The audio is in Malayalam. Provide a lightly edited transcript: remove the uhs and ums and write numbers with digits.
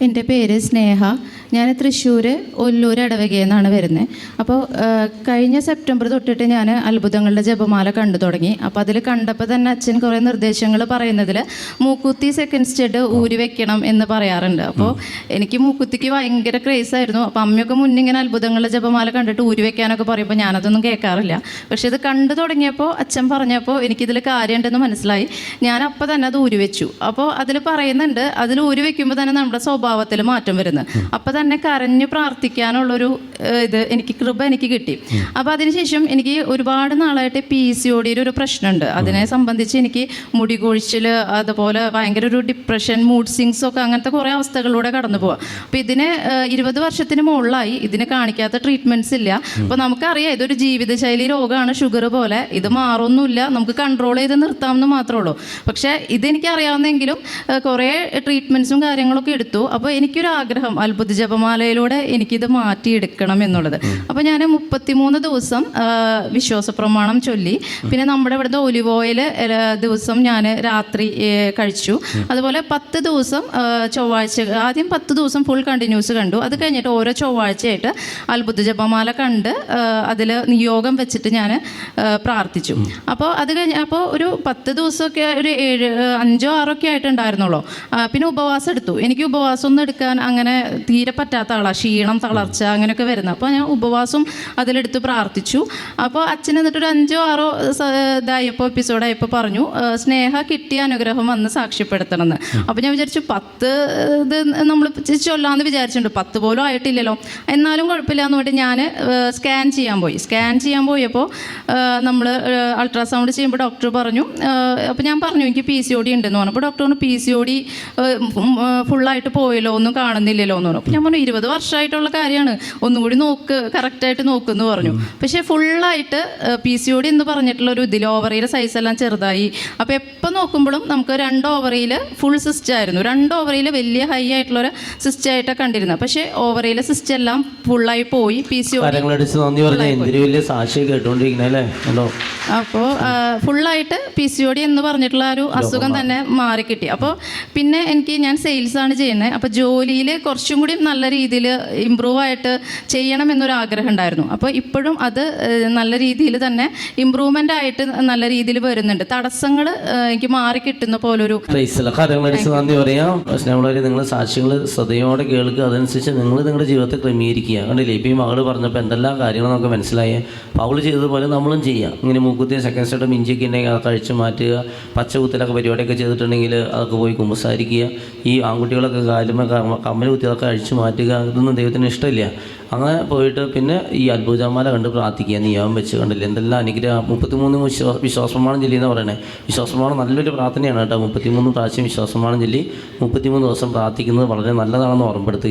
എൻ്റെ പേര് സ്നേഹ. ഞാൻ തൃശ്ശൂർ ഒല്ലൂർ ഇടവകയിൽ നിന്നാണ് വരുന്നത്. അപ്പോൾ കഴിഞ്ഞ സെപ്റ്റംബർ തൊട്ടിട്ട് ഞാൻ അത്ഭുതങ്ങളുടെ ജപമാല കണ്ടു തുടങ്ങി. അപ്പോൾ അതിൽ കണ്ടപ്പോൾ തന്നെ അച്ഛൻ കുറേ നിർദ്ദേശങ്ങൾ പറയുന്നതിൽ മൂക്കുത്തി സെക്കൻഡ് സ്റ്റഡ് ഊരി വെക്കണം എന്ന് പറയാറുണ്ട്. അപ്പോൾ എനിക്ക് മൂക്കുത്തിക്ക് ഭയങ്കര ക്രേസായിരുന്നു. അപ്പോൾ അമ്മയൊക്കെ മുന്നിങ്ങനെ അത്ഭുതങ്ങളുടെ ജപമാല കണ്ടിട്ട് ഊരി വെക്കാനൊക്കെ പറയുമ്പോൾ ഞാനതൊന്നും കേൾക്കാറില്ല. പക്ഷെ ഇത് കണ്ടു തുടങ്ങിയപ്പോൾ അച്ഛൻ പറഞ്ഞപ്പോൾ എനിക്കിതിൽ കാര്യമുണ്ടെന്ന് മനസ്സിലായി. ഞാൻ അപ്പോൾ തന്നെ അത് ഊരി വെച്ചു. അപ്പോൾ അതിൽ പറയുന്നുണ്ട്, അതിൽ ഊരി വെക്കുമ്പോൾ തന്നെ നമ്മുടെ സ്വഭാവത്തിൽ മാറ്റം വരുന്നത്. അപ്പോൾ തന്നെ കരഞ്ഞു പ്രാർത്ഥിക്കാനുള്ളൊരു എനിക്ക് കൃപ കിട്ടി. അപ്പോൾ അതിനുശേഷം എനിക്ക് ഒരുപാട് നാളായിട്ട് PCOD ഒരു പ്രശ്നമുണ്ട്. അതിനെ സംബന്ധിച്ച് എനിക്ക് മുടി കൊഴിച്ചിൽ, അതുപോലെ ഭയങ്കര ഒരു ഡിപ്രഷൻ, മൂഡ് സ്വിങ്സ് ഒക്കെ അങ്ങനത്തെ കുറേ അവസ്ഥകളിലൂടെ കടന്നു പോവാം. അപ്പോൾ ഇതിന് 20 വർഷത്തിന് മുകളിലായി ഇതിന് കാണിക്കാത്ത ട്രീറ്റ്മെൻറ്റ്സ് ഇല്ല. അപ്പോൾ നമുക്കറിയാം ഇതൊരു ജീവിതശൈലി രോഗമാണ്, ഷുഗർ പോലെ. ഇത് മാറൊന്നുമില്ല, നമുക്ക് കൺട്രോൾ ചെയ്ത് നിർത്താമെന്ന് മാത്രമേ ഉള്ളൂ. പക്ഷേ ഇതെനിക്കറിയാവുന്നെങ്കിലും കുറേ ട്രീറ്റ്മെൻറ്റ്സും കാര്യങ്ങളൊക്കെ എടുത്തു. അപ്പോൾ എനിക്കൊരു ആഗ്രഹം, അത്ഭുത ജപമാലയിലൂടെ എനിക്കിത് മാറ്റിയെടുക്കണം എന്നുള്ളത്. അപ്പോൾ ഞാൻ 33 ദിവസം വിശ്വാസപ്രമാണം ചൊല്ലി. പിന്നെ നമ്മുടെ ഇവിടുത്തെ ഒലിവ് ഓയിൽ ദിവസം ഞാൻ രാത്രി കഴിച്ചു. അതുപോലെ 10 ദിവസം ചൊവ്വാഴ്ച, ആദ്യം 10 ദിവസം ഫുൾ കണ്ടിന്യൂസ് കണ്ടു. അത് കഴിഞ്ഞിട്ട് ഓരോ ചൊവ്വാഴ്ചയായിട്ട് അത്ഭുത ജപമാല കണ്ട് അതിൽ നിയോഗം വെച്ചിട്ട് ഞാൻ പ്രാർത്ഥിച്ചു. അപ്പോൾ അത് കഴിഞ്ഞപ്പോൾ ഒരു 10 ദിവസമൊക്കെ ഒരു 5 6 ഒക്കെ ആയിട്ടുണ്ടായിരുന്നുള്ളൂ. പിന്നെ ഉപവാസം എടുത്തു. എനിക്ക് ഉപവാസം ഒന്നും എടുക്കാൻ അങ്ങനെ തീരെ പറ്റാത്ത ആളാണ്, ക്ഷീണം, തളർച്ച അങ്ങനെയൊക്കെ വരുന്നത്. അപ്പോൾ ഞാൻ ഉപവാസം അതിലെടുത്ത് പ്രാർത്ഥിച്ചു. അപ്പോൾ അച്ഛൻ എന്നിട്ടൊരു 5 6 ഇതായപ്പോൾ എപ്പിസോഡായപ്പോൾ പറഞ്ഞു, സ്നേഹ കിട്ടിയ അനുഗ്രഹം വന്ന് സാക്ഷ്യപ്പെടുത്തണമെന്ന്. അപ്പോൾ ഞാൻ വിചാരിച്ചു 10 ഇത് നമ്മൾ ചൊല്ലാമെന്ന് വിചാരിച്ചിട്ടുണ്ട്. 10 പോലും ആയിട്ടില്ലല്ലോ, എന്നാലും കുഴപ്പമില്ല എന്ന് പറഞ്ഞിട്ട് ഞാൻ സ്കാൻ ചെയ്യാൻ പോയപ്പോൾ നമ്മൾ അൾട്രാസൗണ്ട് ചെയ്യുമ്പോൾ ഡോക്ടർ പറഞ്ഞു, അപ്പോൾ ഞാൻ പറഞ്ഞു എനിക്ക് PCOD ഉണ്ടെന്ന് പറഞ്ഞു. അപ്പോൾ ഡോക്ടർ പറഞ്ഞു PCOD ഫുള്ളായിട്ട് പോയല്ലോ, ഒന്നും കാണുന്നില്ലല്ലോ എന്ന് പറഞ്ഞു. അപ്പോൾ ഞാൻ പറഞ്ഞു 20 വർഷമായിട്ടുള്ള കാര്യമാണ്, ഒന്നും കൂടി കറക്റ്റായിട്ട് നോക്കുമെന്ന് പറഞ്ഞു. പക്ഷേ ഫുള്ളായിട്ട് PCOD എന്ന് പറഞ്ഞിട്ടുള്ളൊരു ഇതിൽ ഓവറിയുടെ സൈസ് എല്ലാം ചെറുതായി. അപ്പോൾ എപ്പോൾ നോക്കുമ്പോഴും നമുക്ക് 2 ഓവറിയിൽ ഫുൾ സിസ്റ്റ് ആയിരുന്നു, 2 ഓവറിയിൽ വലിയ ഹൈ ആയിട്ടുള്ളൊരു സിസ്റ്റ് ആയിട്ടാണ് കണ്ടിരുന്നത്. പക്ഷേ ഓവറിയിലെ സിസ്റ്റ് എല്ലാം ഫുള്ളായി പോയി. PCOD അപ്പോൾ ഫുള്ളായിട്ട് PCOD എന്ന് പറഞ്ഞിട്ടുള്ള ഒരു അസുഖം തന്നെ മാറിക്കിട്ടി. അപ്പോൾ പിന്നെ ഞാൻ സെയിൽസാണ് ചെയ്യുന്നത്. അപ്പോൾ ജോലിയിൽ കുറച്ചും കൂടി നല്ല രീതിയിൽ ഇമ്പ്രൂവ് ആയിട്ട് ചെയ്യണം എന്നൊരു ആഗ്രഹം ഉണ്ടായിരുന്നു. അപ്പോൾ ഇപ്പോഴും അത് നല്ല രീതിയിൽ തന്നെ ഇമ്പ്രൂവ്മെൻ്റ് ആയിട്ട് നല്ല രീതിയിൽ വരുന്നുണ്ട്. തടസ്സങ്ങൾ എനിക്ക് മാറി കിട്ടുന്ന പോലൊരു നന്ദി പറയാം. നിങ്ങൾ സാക്ഷ്യങ്ങൾ ശ്രദ്ധയോടെ കേൾക്കുക, അതനുസരിച്ച് നിങ്ങൾ നിങ്ങളുടെ ജീവിതത്തെ ക്രമീകരിക്കുക. കണ്ടില്ലേ, ഇപ്പോൾ ഈ മകള് പറഞ്ഞപ്പോൾ എന്തെല്ലാം കാര്യങ്ങൾ നമുക്ക് മനസ്സിലായേ. പൗള് ചെയ്തതുപോലെ നമ്മളും ചെയ്യാം. ഇങ്ങനെ മൂക്കുത്തി സെക്കൻഡ് സ്റ്റേഡ് മിഞ്ചിയൊക്കെ ഉണ്ടെങ്കിൽ അതൊക്കെ അഴിച്ചു മാറ്റുക. പച്ചകുത്തലൊക്കെ പരിപാടിയൊക്കെ ചെയ്തിട്ടുണ്ടെങ്കിൽ അതൊക്കെ പോയി കുമ്പസാരിക്കുക. ഈ ആൺകുട്ടികളൊക്കെ കാലുമ കമ്മൽ കുത്തിയൊക്കെ അഴിച്ചു മാറ്റുക. ഇതൊന്നും ദൈവത്തിന് ഇഷ്ടമില്ല. അങ്ങനെ പോയിട്ട് പിന്നെ ഈ അത്ഭുതമാല കണ്ട് പ്രാർത്ഥിക്കുക, നിയമം വെച്ച്. കണ്ടില്ല എന്തെല്ലാം അനുഗ്രഹം. 33 വിശ്വാസപ്രമാണം ചൊല്ലി എന്ന് പറയണേ. വിശ്വാസപ്രമാണം നല്ലൊരു പ്രാർത്ഥനയാണ് കേട്ടോ. 33 പ്രാവശ്യം വിശ്വാസപ്രമാണം ചൊല്ലി 33 ദിവസം പ്രാർത്ഥിക്കുന്നത് വളരെ നല്ലതാണെന്ന് ഓർമ്മപ്പെടുത്തുക.